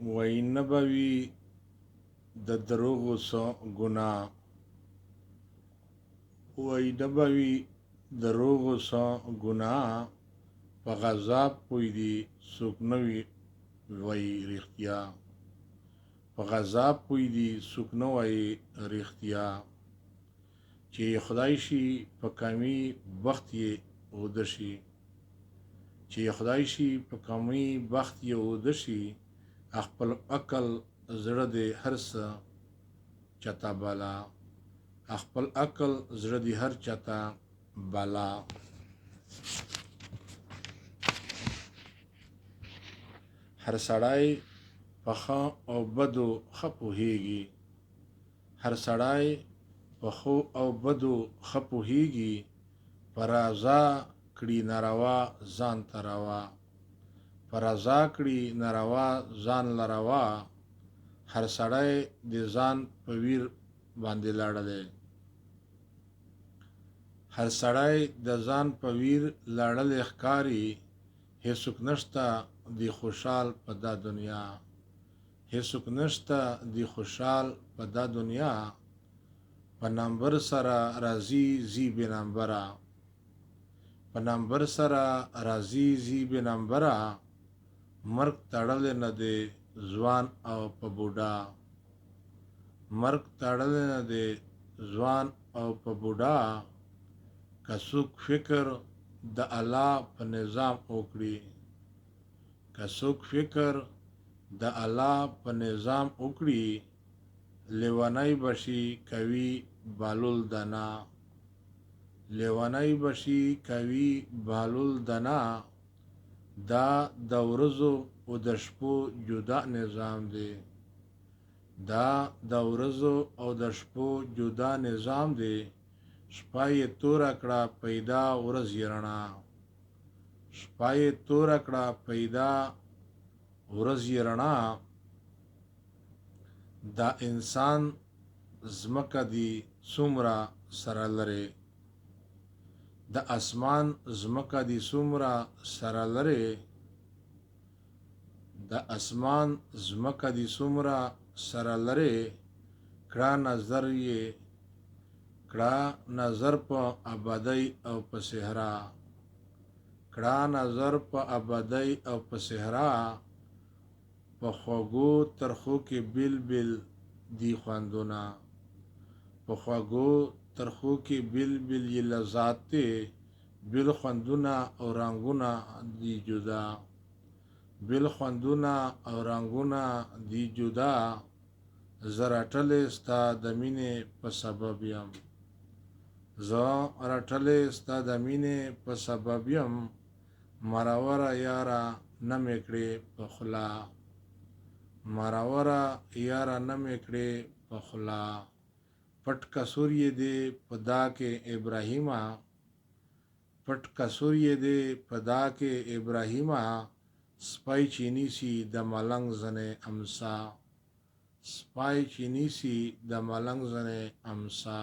وای نبوي د دروغو سو ګناه، وای نبوي دروغو سو ګناه، په غضب پوی دی څوک نه وي وایي رښتیا، په غضب پوی دی څوک نه وایي رښتیا، چې خدای شي په کمی بخت یې اوده شي، چې خدای شي په کمی بخت یې اوده شي، خپل عقل زړه دی هر څه چته بالا، خپل عقل زړه دی هر چته بالا. هر سړی په ښه او بدو ښه پوهیږي، هر سړی په ښو او بدو ښه پوهیږي، په رضا کړي ناروا ځان ته روا، په رضا کړي ناروا ځان له روا، هر سړی د ځان په ویر باندې لاړلی، هر سړی د ځان په ویر لاړلی ښکاري، هیڅوک نشته دی خوشحال په دا دنیا، هیڅوک نشته دی خوشحال په دا دنیا، په نمبر سره راځي زی بې نمبره، په نمبر سره راځي زی بې نمبره، مرګ تړلی نه دی ځوان او په بوډا، مرګ تړلی نه دی ځوان او په بوډا، که څوک فکر د الله په نظام وکړي، که څوک فکر د الله په نظام وکړي، لیونی بشي کوي بالول دنا، لیونی بشي کوي بالول دنا، دا د ورځو او د شپو جدا نظام دی، دا د ورځو او د شپو جدا نظام دی، شپه یې توره کړه پیدا ورځ یې رڼا، شپه یې توره کړه پیدا ورځ یې رڼا، دا انسان ځمکه دی څومره سره لري، د اسمان ځمکه دی څومره سره لري، د اسمان ځمکه دی څومره سره لري، کړه نظر یې کړه نظر په ابدۍ او په صحرا، کړه نظر په ابدۍ او په صحرا، په خوږو ترخو کې بیل بیل دی خوندونه، په خوږو ترخو کې بیل بیل یې لذات دی، بیل خوندونه او رنګونه دی جدا، بیل خوندونه او رنګونه دی جدا، زه رټلی ستا د مینې په سبب یم، زه رټلی ستا د مینې په سبب یم، مروره یاره نه مې کړې په خوله، مروره یاره نه مې کړې په خوله، پټ کسور یې دی په دا کې ابراهیمه، پټ کسور یې دی په دا کې ابراهیمه، سپی چې نیسي د ملنګ ځنې امسا، سپی چې نیسي د ملنګ ځنې امسا.